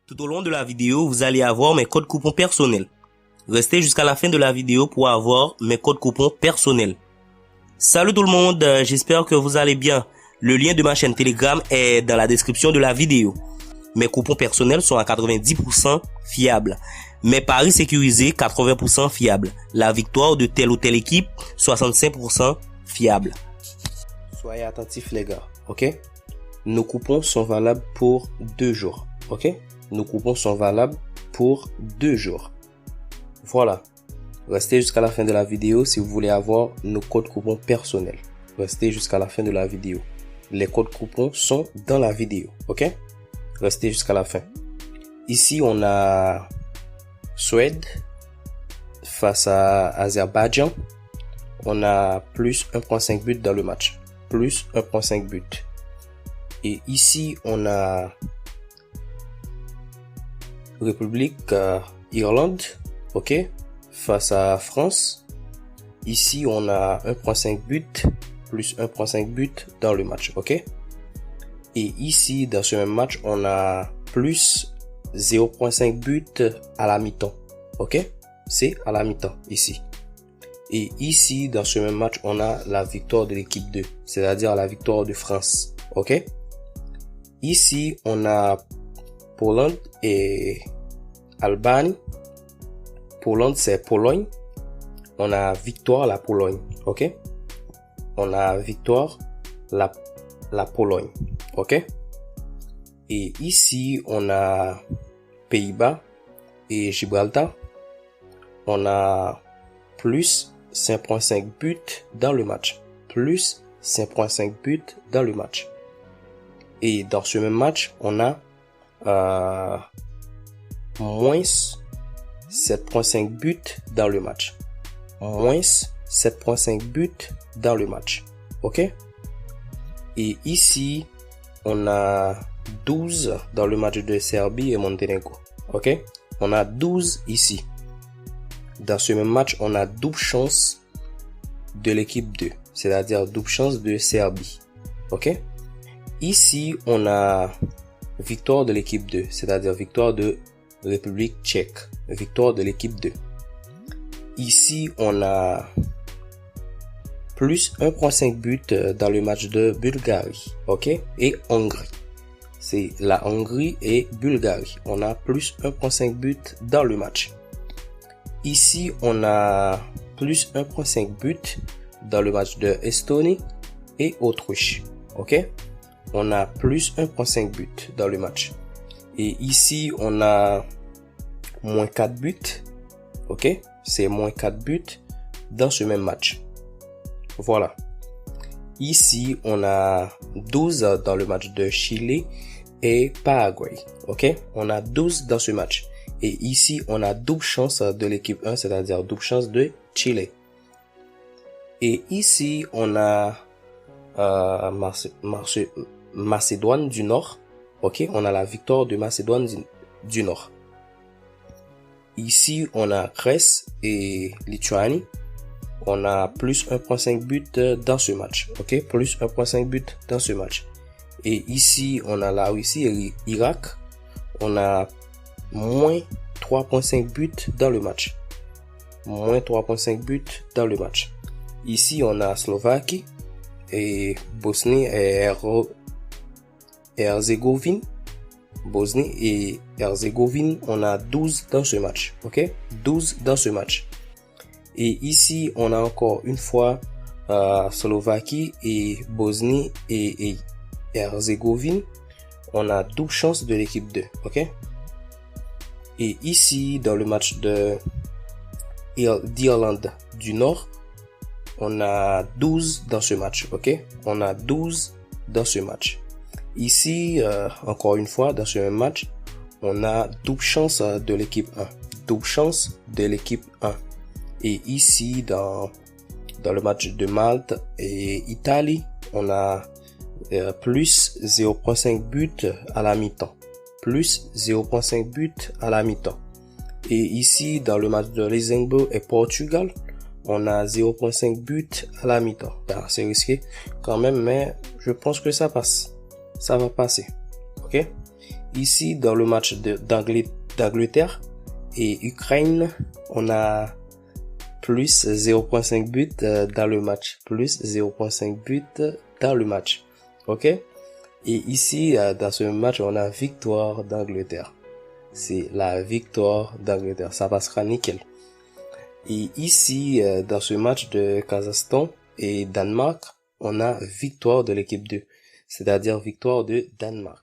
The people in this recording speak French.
Tout au long de la vidéo, vous allez avoir mes codes coupons personnels. Restez jusqu'à la fin de la vidéo pour avoir mes codes coupons personnels. Salut tout le monde, j'espère que vous allez bien. Le lien de ma chaîne Telegram est dans la description de la vidéo. Mes coupons personnels sont à 90% fiables. Mes paris sécurisés, 80% fiables. La victoire de telle ou telle équipe, 65% fiable. Soyez attentifs les gars, ok? Nos coupons sont valables pour 2 jours, ok? Nos coupons sont valables pour 2 jours. Voilà. Restez jusqu'à la fin de la vidéo si vous voulez avoir nos codes coupons personnels. Restez jusqu'à la fin de la vidéo. Les codes coupons sont dans la vidéo, ok? Restez jusqu'à la fin. Ici, on a Suède face à Azerbaïdjan. On a plus 1.5 buts dans le match. Plus 1.5 buts. Et ici, on a République Irlande, ok, face à France. Ici, on a 1.5 buts, plus 1.5 buts dans le match, ok. Et ici, dans ce même match, on a plus 0.5 buts à la mi-temps, ok. C'est à la mi-temps, ici. Et ici, dans ce même match, on a la victoire de l'équipe 2, c'est-à-dire la victoire de France, ok. Ici, on a Pologne et Albanie. Pologne, c'est Pologne. On a victoire la Pologne, ok. On a victoire la Pologne, ok. Et ici, on a Pays-Bas et Gibraltar. On a plus 5.5 buts dans le match. Plus 5.5 buts dans le match. Et dans ce même match, on a moins 7.5 buts dans le match. Moins 7.5 buts dans le match. Ok? Et ici, on a 12 dans le match de Serbie et Monténégro. Ok? On a 12 ici. Dans ce même match, on a double chance de l'équipe 2. C'est-à-dire double chance de Serbie. Ok? Ici, on a victoire de l'équipe 2, c'est-à-dire victoire de République tchèque. Victoire de l'équipe 2. Ici, on a plus 1.5 buts dans le match de Bulgarie, ok, et Hongrie. C'est la Hongrie et Bulgarie. On a plus 1.5 buts dans le match. Ici, on a plus 1.5 buts dans le match de Estonie et Autriche, ok. On a plus 1.5 buts dans le match. Et ici, on a moins 4 buts. Ok? C'est moins 4 buts dans ce même match. Voilà. Ici, on a 12 dans le match de Chili et Paraguay. Ok? On a 12 dans ce match. Et ici, on a double chance de l'équipe 1, c'est-à-dire double chance de Chili. Et ici, on a Macédoine du Nord. Ok, on a la victoire de Macédoine du Nord. Ici, on a Grèce et Lituanie. On a plus 1.5 buts dans ce match. Ok, plus 1.5 buts dans ce match. Et ici, on a la Russie et l'Irak. On a moins 3.5 buts dans le match. Moins 3.5 buts dans le match. Ici, on a Slovaquie et Bosnie et Herzégovine. Bosnie et Herzégovine, on a 12 dans ce match. Ok? 12 dans ce match. Et ici, on a encore une fois Slovaquie et Bosnie et Herzégovine. On a double chance de l'équipe 2. Ok? Et ici, dans le match d'Irlande du Nord, on a 12 dans ce match. Ok? On a 12 dans ce match. Ici, encore une fois, dans ce même match, on a double chance de l'équipe 1. Double chance de l'équipe 1. Et ici, dans le match de Malte et Italie, on a plus 0.5 buts à la mi-temps. Plus 0.5 buts à la mi-temps. Et ici, dans le match de Luxembourg et Portugal, on a 0.5 buts à la mi-temps. C'est risqué quand même, mais je pense que ça passe. Ça va passer. Ok? Ici, dans le match d'Angleterre et Ukraine, on a plus 0.5 buts dans le match. Plus 0.5 buts dans le match. Ok? Et ici, dans ce match, on a victoire d'Angleterre. C'est la victoire d'Angleterre. Ça passera nickel. Et ici, dans ce match de Kazakhstan et Danemark, on a victoire de l'équipe 2. C'est-à-dire victoire de Danemark.